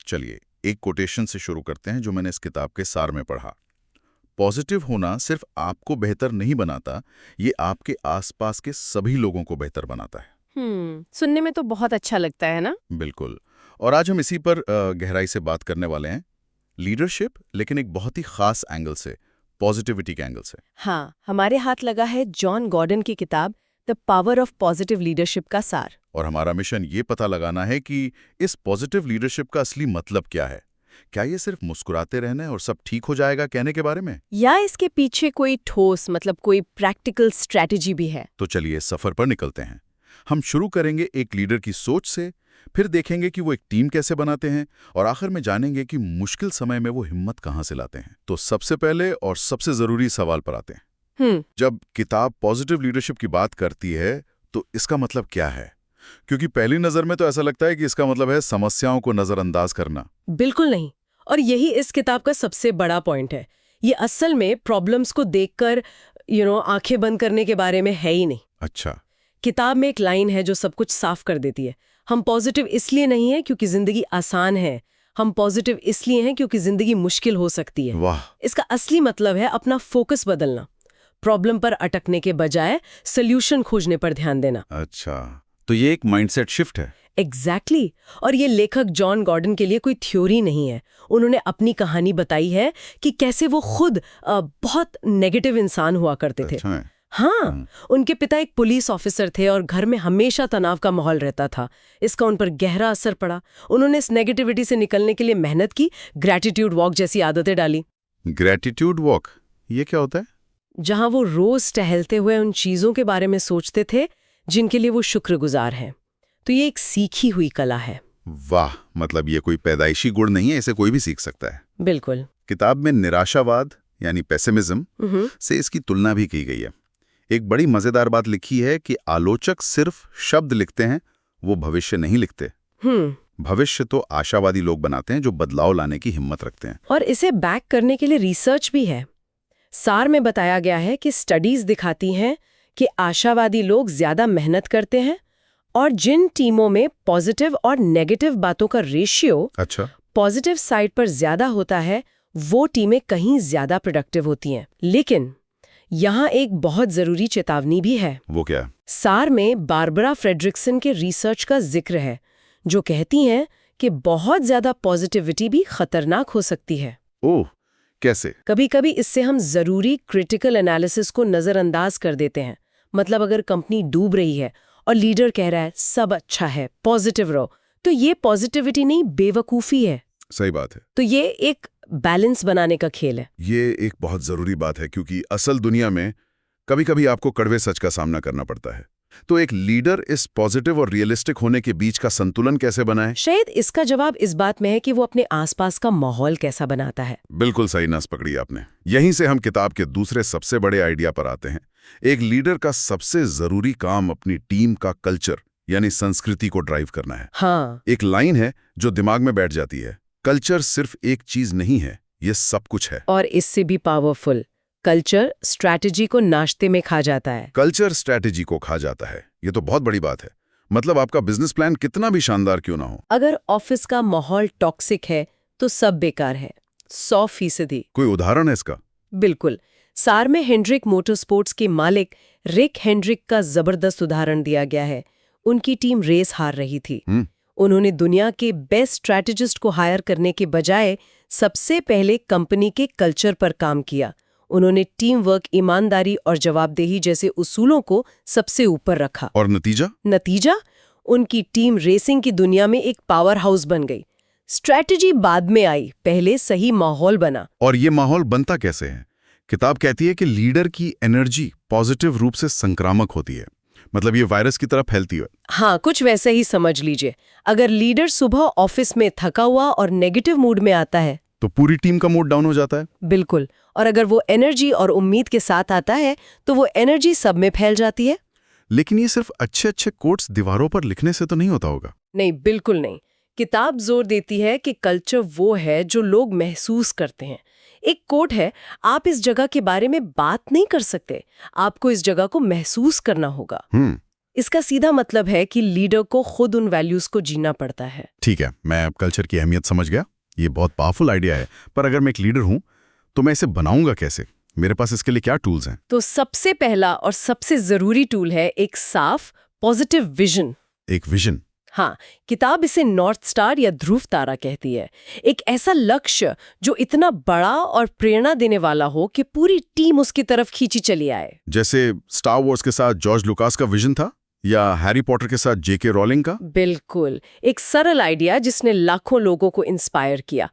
चलिए एक कोटेशन से शुरू करते हैं जो मैंने इस किताब के सार में पढ़ा। पॉजिटिव होना सिर्फ आपको बेहतर नहीं बनाता, ये आपके आसपास के सभी लोगों को बेहतर बनाता है। सुनने में तो बहुत अच्छा लगता है ना। बिल्कुल। और आज हम इसी पर गहराई से बात करने वाले हैं, लीडरशिप, लेकिन एक बहुत ही खास एंगल से, पॉजिटिविटी के एंगल से। हाँ, हमारे हाथ लगा है जॉन गॉर्डन की किताब the power of positive leadership का सार। और हमारा मिशन ये पता लगाना है कि इस पॉजिटिव लीडरशिप का असली मतलब क्या है। क्या ये सिर्फ मुस्कुराते रहने और सब ठीक हो जाएगा कहने के बारे में, या इसके पीछे कोई ठोस कोई प्रैक्टिकल स्ट्रैटेजी भी है। तो चलिए सफर पर निकलते हैं। हम शुरू करेंगे एक लीडर की सोच से, फिर देखेंगे कि वो एक टीम कैसे बनाते हैं, और आखिर में जानेंगे कि मुश्किल समय में वो हिम्मत कहाँ से लाते हैं। तो सबसे पहले और सबसे जरूरी सवाल पर आते हैं। जब किताब पॉजिटिव लीडरशिप की बात करती है तो इसका मतलब क्या है? क्योंकि पहली नजर में तो ऐसा लगता है कि इसका मतलब है समस्याओं को नजरअंदाज करना। बिल्कुल नहीं, और यही इस किताब का सबसे बड़ा पॉइंट है। ये असल में प्रॉब्लम्स को देखकर आंखें बंद करने के बारे में है ही नहीं। अच्छा। किताब में एक लाइन है जो सब कुछ साफ कर देती है। हम पॉजिटिव इसलिए नहीं है क्योंकि जिंदगी आसान है, हम पॉजिटिव इसलिए हैं क्योंकि जिंदगी मुश्किल हो सकती है। वाह। इसका असली मतलब है अपना फोकस बदलना, प्रॉब्लम पर अटकने के बजाय सोल्यूशन खोजने पर ध्यान देना। अच्छा, तो ये एक माइंडसेट शिफ्ट है। एग्जैक्टली। और ये लेखक जॉन गॉर्डन के लिए कोई थ्योरी नहीं है। उन्होंने अपनी कहानी बताई है कि कैसे वो खुद बहुत नेगेटिव इंसान हुआ करते थे। अच्छा है। हाँ, उनके पिता एक पुलिस ऑफिसर थे और घर में हमेशा तनाव का माहौल रहता था। इसका उन पर गहरा असर पड़ा। उन्होंने इस नेगेटिविटी से निकलने के लिए मेहनत की, ग्रैटिट्यूड वॉक जैसी आदतें डाली। ग्रैटिट्यूड वॉक, ये क्या होता है? जहां वो रोज टहलते हुए उन चीजों के बारे में सोचते थे जिनके लिए वो शुक्रगुजार हैं। तो ये एक सीखी हुई कला है। वाह, मतलब ये कोई पैदाइशी गुण नहीं है, इसे कोई भी सीख सकता है। बिल्कुल। किताब में निराशावाद यानी पेसिमिज्म से इसकी तुलना भी की गई है। एक बड़ी मजेदार बात लिखी है कि आलोचक सिर्फ शब्द लिखते हैं, वो भविष्य नहीं लिखते। भविष्य तो आशावादी लोग बनाते हैं जो बदलाव लाने की हिम्मत रखते हैं। और इसे बैक करने के लिए रिसर्च भी है। सार में बताया गया है कि स्टडीज दिखाती हैं कि आशावादी लोग ज्यादा मेहनत करते हैं, और जिन टीमों में पॉजिटिव और नेगेटिव बातों का रेशियो पॉजिटिव साइड पर ज्यादा होता है, वो टीमें कहीं ज्यादा प्रोडक्टिव होती हैं। लेकिन यहाँ एक बहुत जरूरी चेतावनी भी है। वो क्या? सार में बारबरा फ्रेडरिक्सन के रिसर्च का जिक्र है, जो कहती हैं कि बहुत ज्यादा पॉजिटिविटी भी खतरनाक हो सकती है। ओह, कैसे? कभी कभी इससे हम जरूरी क्रिटिकल एनालिसिस को नजरअंदाज कर देते हैं। मतलब अगर कंपनी डूब रही है और लीडर कह रहा है सब अच्छा है, पॉजिटिव रहो, तो ये पॉजिटिविटी नहीं, बेवकूफी है। सही बात है। तो ये एक बैलेंस बनाने का खेल है। ये एक बहुत जरूरी बात है, क्योंकि असल दुनिया में कभी कभी आपको कड़वे सच का सामना करना पड़ता है। तो एक लीडर इस पॉजिटिव और रियलिस्टिक होने के बीच का संतुलन कैसे बनाए? शायद इसका जवाब इस बात में है कि वो अपने आसपास का माहौल कैसा बनाता है। बिल्कुल सही नस पकड़ी आपने। यहीं से हम किताब के दूसरे सबसे बड़े आइडिया पर आते हैं। एक लीडर का सबसे जरूरी काम अपनी टीम का कल्चर यानी संस्कृति को ड्राइव करना है। हाँ। एक लाइन है जो दिमाग में बैठ जाती है, कल्चर सिर्फ एक चीज नहीं है, ये सब कुछ है। और इससे भी पावरफुल, कल्चर स्ट्रैटेजी को नाश्ते में खा जाता है। कल्चर स्ट्रैटेजी को खा जाता है, ये तो बहुत बड़ी बात है। मतलब आपका बिजनेस प्लान कितना भी शानदार क्यों ना हो, अगर ऑफिस का माहौल टॉक्सिक है तो सब बेकार है, 100%। कोई उदाहरण है इसका? बिल्कुल। सार में हेंड्रिक मोटरस्पोर्ट्स के मालिक रिक हेंड्रिक का जबरदस्त उदाहरण दिया गया है। उनकी टीम रेस हार रही थी। उन्होंने दुनिया के बेस्ट स्ट्रैटेजिस्ट को हायर करने के बजाय सबसे पहले कंपनी के कल्चर पर काम किया। उन्होंने टीम वर्क, ईमानदारी और जवाबदेही जैसे उसूलों को सबसे ऊपर रखा। और नतीजा? उनकी टीम रेसिंग की दुनिया में एक पावर हाउस बन गई। स्ट्रैटेजी बाद में आई, पहले सही माहौल बना। और ये माहौल बनता कैसे है? किताब कहती है कि लीडर की एनर्जी पॉजिटिव रूप से संक्रामक होती है, मतलब ये वायरस की तरह फैलती है। हाँ, कुछ वैसे ही समझ लीजिए। अगर लीडर सुबह ऑफिस में थका हुआ और नेगेटिव मूड में आता है तो पूरी टीम का मूड डाउन हो जाता है। बिल्कुल। और अगर वो एनर्जी और उम्मीद के साथ आता है तो वो एनर्जी सब में फैल जाती है। लेकिन ये सिर्फ अच्छे अच्छे कोट्स दीवारों पर लिखने से तो नहीं होता होगा। नहीं, बिल्कुल नहीं। किताब जोर देती है कि कल्चर वो है जो लोग महसूस करते हैं। एक कोट है, आप इस जगह के बारे में बात नहीं कर सकते, आपको इस जगह को महसूस करना होगा। इसका सीधा मतलब है कि लीडर को खुद उन वैल्यूज को जीना पड़ता है। ठीक है, मैं अब कल्चर की अहमियत समझ गया। ये बहुत पावरफुल आइडिया है, पर अगर मैं एक लीडर हूं तो मैं इसे बनाऊंगा कैसे? मेरे पास इसके लिए क्या टूल्स हैं? तो सबसे पहला और सबसे जरूरी टूल है एक साफ पॉजिटिव विजन। एक विजन? हाँ, किताब इसे नॉर्थ स्टार या ध्रुव तारा कहती है। एक ऐसा लक्ष्य जो इतना बड़ा और प्रेरणा देने वाला हो कि पूरी टीम उसकी तरफ खींची चली आए। जैसे स्टार वॉर्स के साथ जॉर्ज लुकास का विजन था, या हैरी पॉटर के साथ जेके रॉलिंग का? बिल्कुल, एक सरल आइडिया जिसने लाखों लोगों को इंस्पायर किया।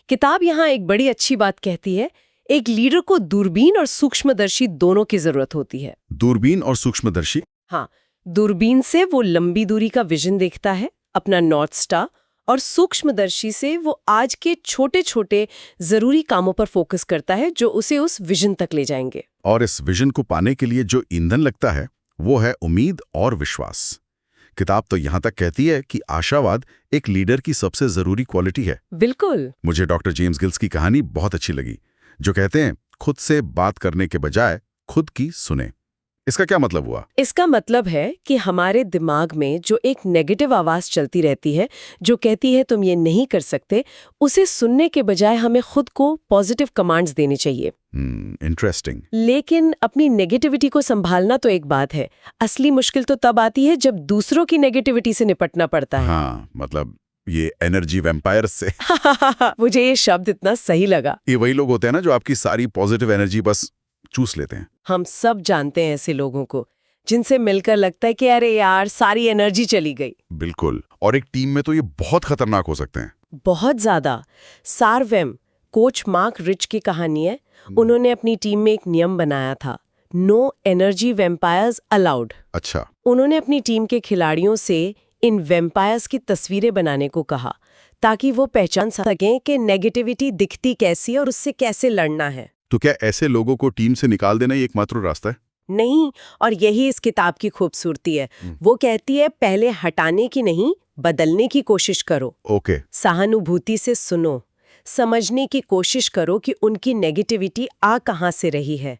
किताब यहाँ एक बड़ी अच्छी बात कहती है, एक लीडर को दूरबीन और सूक्ष्मदर्शी दोनों की जरूरत होती है। दूरबीन और सूक्ष्मदर्शी? हाँ, दूरबीन से वो लंबी दूरी का विजन देखता है, अपना नॉर्थ स्टार, और सूक्ष्मदर्शी से वो आज के छोटे छोटे जरूरी कामों पर फोकस करता है जो उसे उस विजन तक ले जाएंगे। और इस विजन को पाने के लिए जो ईंधन लगता है वो है उम्मीद और विश्वास। किताब तो यहाँ तक कहती है कि आशावाद एक लीडर की सबसे जरूरी क्वालिटी है। बिल्कुल। मुझे डॉक्टर जेम्स गिल्स की कहानी बहुत अच्छी लगी, जो कहते हैं खुद से बात करने के बजाय खुद की सुने। इसका क्या मतलब हुआ? इसका मतलब है कि हमारे दिमाग में जो एक नेगेटिव आवाज चलती रहती है जो कहती है तुम ये नहीं कर सकते, उसे सुनने के बजाय हमें खुद को पॉजिटिव कमांड्स देनी चाहिए। इंटरेस्टिंग। लेकिन अपनी नेगेटिविटी को संभालना तो एक बात है, असली मुश्किल तो तब आती है जब दूसरों की नेगेटिविटी से निपटना पड़ता है। हाँ, मतलब ये एनर्जी वैम्पायर्स से। मुझे ये शब्द इतना सही लगा। ये वही लोग होते हैं ना जो आपकी सारी पॉजिटिव एनर्जी बस चूस लेते हैं। हम सब जानते हैं ऐसे लोगों को जिनसे मिलकर लगता है कि अरे यार सारी एनर्जी चली गई। बिल्कुल, और एक टीम में तो ये बहुत खतरनाक हो सकते हैं। बहुत ज्यादा। सारवेम, कोच मार्क रिच की कहानी है। उन्होंने अपनी टीम में एक नियम बनाया था, नो एनर्जी वैम्पायर्स अलाउड। अच्छा। उन्होंने अपनी टीम के खिलाड़ियों से इन वैम्पायर्स की तस्वीरें बनाने को कहा ताकि वो पहचान सकें कि नेगेटिविटी दिखती कैसी और उससे कैसे लड़ना है। तो क्या ऐसे लोगों को टीम से निकाल देना ही एकमात्र रास्ता है? नहीं, और यही इस किताब की खूबसूरती है। वो कहती है पहले हटाने की नहीं, बदलने की कोशिश करो। ओके। सहानुभूति से सुनो, समझने की कोशिश करो कि उनकी नेगेटिविटी आ कहाँ से रही है।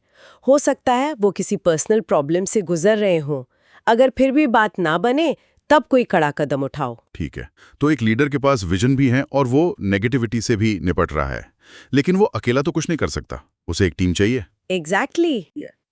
हो सकता है वो किसी पर्सनल प्रॉब्लम से गुजर रहे हों। अगर फिर भी बात ना बने तब कोई कड़ा कदम उठाओ। ठीक है, तो एक लीडर के पास विजन भी है और वो नेगेटिविटी से भी निपट रहा है, लेकिन वो अकेला तो कुछ नहीं कर सकता, उसे एक टीम चाहिए। एग्जैक्टली।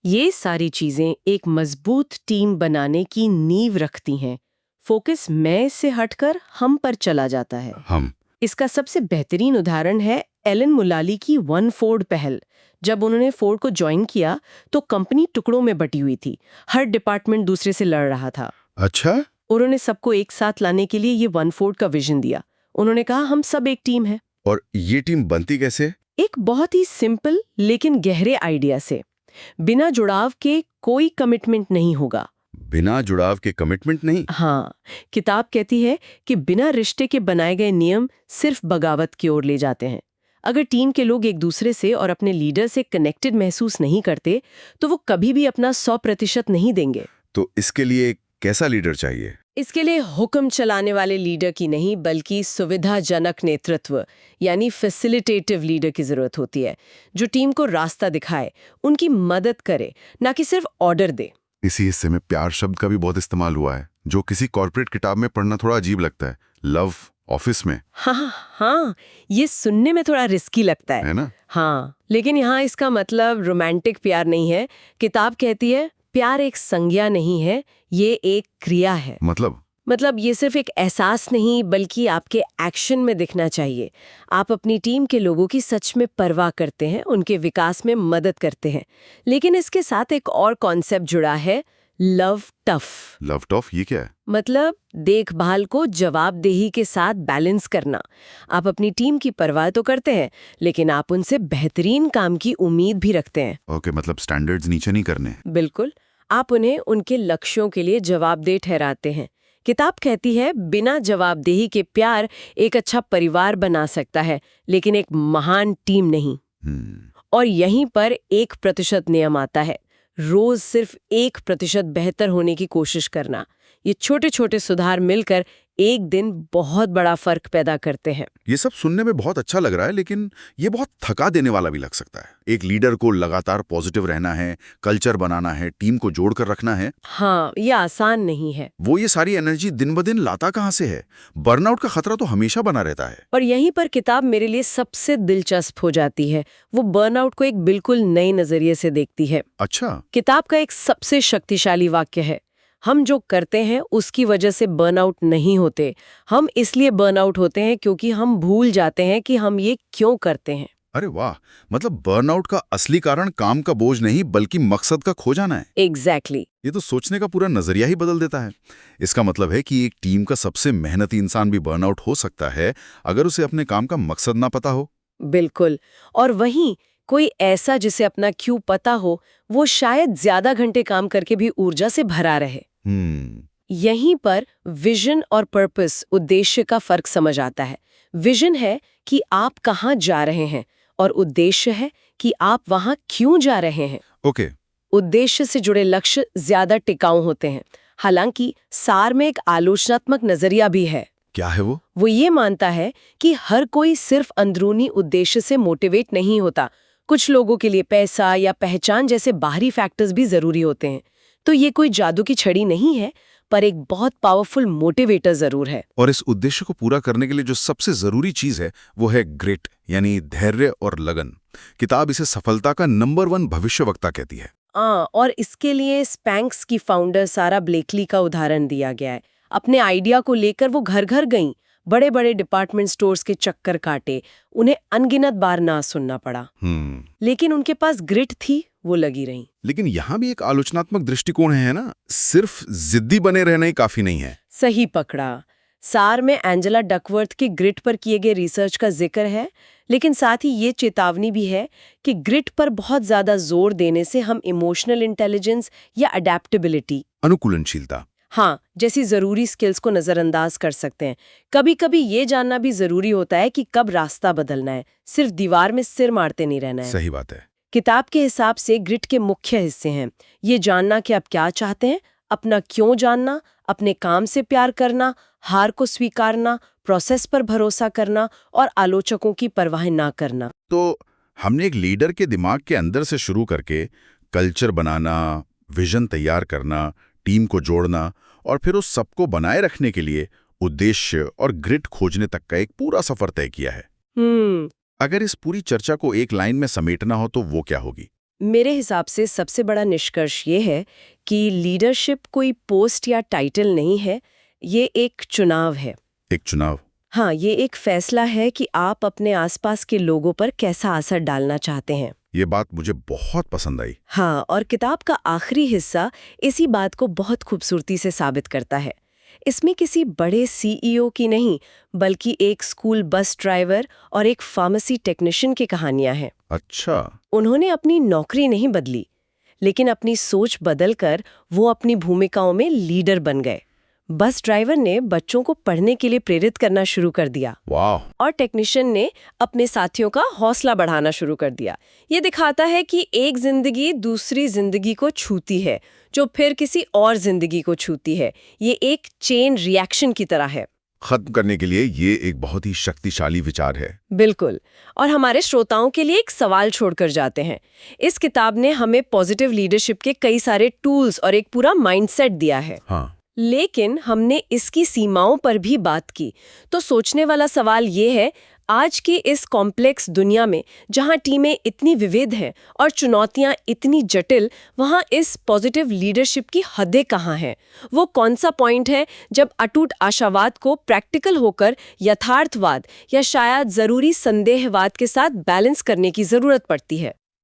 ये सारी चीजें एक मजबूत टीम बनाने की नींव रखती हैं। फोकस मैं से हटकर हम पर चला जाता है। हम। इसका सबसे बेहतरीन उदाहरण है एलन मुलाली की वन फोर्ड पहल। जब उन्होंने फोर्ड को ज्वाइन किया तो कंपनी टुकड़ों में बटी हुई थी, हर डिपार्टमेंट दूसरे से लड़ रहा था। अच्छा। उन्होंने सबको एक साथ लाने के लिए ये वन फोर्ड का विजन दिया। उन्होंने कहा हम सब एक टीम है। और ये टीम बनती कैसे? एक बहुत ही सिंपल लेकिन गहरे आइडिया से। बिना जुड़ाव के कोई कमिटमेंट नहीं होगा। बिना जुड़ाव के कमिटमेंट नहीं? हाँ, किताब कहती है कि बिना रिश्ते के बनाए गए नियम सिर्फ बगावत की ओर ले जाते हैं। अगर टीम के लोग एक दूसरे से और अपने लीडर से कनेक्टेड महसूस नहीं करते तो वो कभी भी अपना 100% नहीं देंगे। तो इसके लिए कैसा लीडर चाहिए? इसके लिए हुक्म चलाने वाले लीडर की नहीं बल्कि सुविधाजनक नेतृत्व यानी फैसिलिटेटिव लीडर की जरूरत होती है, जो टीम को रास्ता दिखाए, उनकी मदद करे, ना कि सिर्फ ऑर्डर दे। इसी हिस्से में प्यार शब्द का भी बहुत इस्तेमाल हुआ है, जो किसी कॉर्पोरेट किताब में पढ़ना थोड़ा अजीब लगता है। लव ऑफिस में। हाँ, ये सुनने में थोड़ा रिस्की लगता है ना? हाँ, लेकिन यहाँ इसका मतलब रोमांटिक प्यार नहीं है। किताब कहती है प्यार एक संज्ञा नहीं है, ये एक क्रिया है। मतलब ये सिर्फ एक एहसास नहीं बल्कि आपके एक्शन में दिखना चाहिए। आप अपनी टीम के लोगों की सच में परवाह करते हैं, उनके विकास में मदद करते हैं। लेकिन इसके साथ एक और कॉन्सेप्ट जुड़ा है, लव टफ। लव टफ, ये क्या है? मतलब देखभाल को जवाबदेही के साथ बैलेंस करना। आप अपनी टीम की परवाह तो करते हैं, लेकिन आप उनसे बेहतरीन काम की उम्मीद भी रखते हैं। ओके, मतलब स्टैंडर्ड्स नीचे नहीं करने। बिल्कुल, आप उन्हें उनके लक्ष्यों के लिए जवाबदेह ठहराते हैं। किताब कहती है बिना जवाबदेही के प्यार एक अच्छा परिवार बना सकता है, लेकिन एक महान टीम नहीं। और यहीं पर 1% नियम आता है, रोज सिर्फ 1% बेहतर होने की कोशिश करना। ये छोटे छोटे सुधार मिलकर एक दिन बहुत बड़ा फर्क पैदा करते हैं। ये सब सुनने में बहुत अच्छा लग रहा है, लेकिन ये बहुत थका देने वाला भी लग सकता है। एक लीडर को लगातार पॉजिटिव रहना है, कल्चर बनाना है, टीम को जोड़कर रखना है। हाँ, ये आसान नहीं है। वो ये सारी एनर्जी दिन ब दिन लाता कहाँ से है? बर्नआउट का खतरा तो हमेशा बना रहता है। और यहीं पर किताब मेरे लिए सबसे दिलचस्प हो जाती है। वो बर्नआउट को एक बिल्कुल नए नजरिए से देखती है। अच्छा। किताब का एक सबसे शक्तिशाली वाक्य है, हम जो करते हैं उसकी वजह से बर्नआउट नहीं होते, हम इसलिए बर्नआउट होते हैं क्योंकि हम भूल जाते हैं कि हम ये क्यों करते हैं। अरे वाह, मतलब बर्नआउट का असली कारण काम का बोझ नहीं बल्कि मकसद का खो जाना है। एग्जैक्टली। ये तो सोचने का पूरा नजरिया ही बदल देता है। इसका मतलब है कि एक टीम का सबसे मेहनती इंसान भी बर्नआउट हो सकता है अगर उसे अपने काम का मकसद ना पता हो। बिल्कुल। और वहीं कोई ऐसा जिसे अपना क्यों पता हो, वो शायद ज्यादा घंटे काम करके भी ऊर्जा से भरा रहे। यहीं पर विजन और पर्पस, उद्देश्य का फर्क समझ आता है। विजन है कि आप कहाँ जा रहे हैं और उद्देश्य है कि आप वहां क्यों जा रहे हैं। ओके। उद्देश्य से जुड़े लक्ष्य ज्यादा टिकाऊ होते हैं। हालांकि सार में एक आलोचनात्मक नजरिया भी है। क्या है वो? वो ये मानता है कि हर कोई सिर्फ अंदरूनी उद्देश्य से मोटिवेट नहीं होता। कुछ लोगों के लिए पैसा या पहचान जैसे बाहरी फैक्टर्स भी जरूरी होते हैं। तो ये कोई जादू की छड़ी नहीं है, पर एक बहुत पावरफुल मोटिवेटर जरूर है। और इस उद्देश्य को पूरा करने के लिए जो सबसे जरूरी चीज है वो है ग्रिट, यानी धैर्य और लगन। किताब इसे सफलता का नंबर 1 भविष्यवक्ता कहती है। और इसके लिए स्पैंक्स की फाउंडर सारा ब्लेकली का उदाहरण दिया गया है। अपने आइडिया को लेकर वो घर घर गईं, बड़े बड़े डिपार्टमेंट स्टोर्स के चक्कर काटे, उन्हें अनगिनत बार ना सुनना पड़ा। लेकिन उनके पास ग्रिट थी, वो लगी रहीं। लेकिन यहाँ भी एक आलोचनात्मक दृष्टिकोण है ना, सिर्फ जिद्दी बने रहना ही काफी नहीं है। सही पकड़ा। सार में एंजेला डकवर्थ के ग्रिट पर किए गए रिसर्च का जिक्र है, लेकिन साथ ही ये चेतावनी भी है कि ग्रिट पर बहुत ज्यादा जोर देने से हम इमोशनल इंटेलिजेंस या अडेप्टेबिलिटी, अनुकूलनशीलता, हाँ, जैसी जरूरी स्किल्स को नजरअंदाज कर सकते हैं। कभी कभी ये जानना भी जरूरी होता है कि कब रास्ता बदलना है, सिर्फ दीवार में सिर मारते नहीं रहना है। सही बात है। किताब के हिसाब से ग्रिट के मुख्य हिस्से हैं ये जानना कि आप क्या चाहते हैं, अपना क्यों जानना, अपने काम से प्यार करना, हार को स्वीकारना, प्रोसेस पर भरोसा करना और आलोचकों की परवाह ना करना। तो हमने एक लीडर के दिमाग के अंदर से शुरू करके कल्चर बनाना, विजन तैयार करना, टीम को जोड़ना और फिर उस सबको बनाए रखने के लिए उद्देश्य और ग्रिट खोजने तक का एक पूरा सफर तय किया है। अगर इस पूरी चर्चा को एक लाइन में समेटना हो तो वो क्या होगी? मेरे हिसाब से सबसे बड़ा निष्कर्ष ये है कि लीडरशिप कोई पोस्ट या टाइटल नहीं है, ये एक चुनाव है। एक चुनाव? हाँ, ये एक फैसला है कि आप अपने आसपास के लोगों पर कैसा असर डालना चाहते हैं। ये बात मुझे बहुत पसंद आई। हाँ, और किताब का आखिरी हिस्सा इसी बात को बहुत खूबसूरती से साबित करता है। इसमें किसी बड़े सीईओ की नहीं, बल्कि एक स्कूल बस ड्राइवर और एक फार्मेसी टेक्नीशियन की कहानियां हैं। अच्छा। उन्होंने अपनी नौकरी नहीं बदली, लेकिन अपनी सोच बदलकर वो अपनी भूमिकाओं में लीडर बन गए। बस ड्राइवर ने बच्चों को पढ़ने के लिए प्रेरित करना शुरू कर दिया। वाह। और टेक्नीशियन ने अपने साथियों का हौसला बढ़ाना शुरू कर दिया। ये दिखाता है कि एक जिंदगी दूसरी जिंदगी को छूती है, जो फिर किसी और जिंदगी को छूती है। ये एक चेन रिएक्शन की तरह है। खत्म करने के लिए ये एक बहुत ही शक्तिशाली विचार है। बिल्कुल। और हमारे श्रोताओं के लिए एक सवाल छोड़कर जाते हैं। इस किताब ने हमें पॉजिटिव लीडरशिप के कई सारे टूल्स और एक पूरा माइंडसेट दिया है। हाँ। लेकिन हमने इसकी सीमाओं पर भी बात की। तो सोचने वाला सवाल ये है, आज की इस कॉम्प्लेक्स दुनिया में जहां टीमें इतनी विविध हैं और चुनौतियां इतनी जटिल, वहां इस पॉजिटिव लीडरशिप की हदें कहाँ हैं? वो कौन सा पॉइंट है जब अटूट आशावाद को प्रैक्टिकल होकर यथार्थवाद या शायद जरूरी संदेहवाद के साथ बैलेंस करने की जरूरत पड़ती है?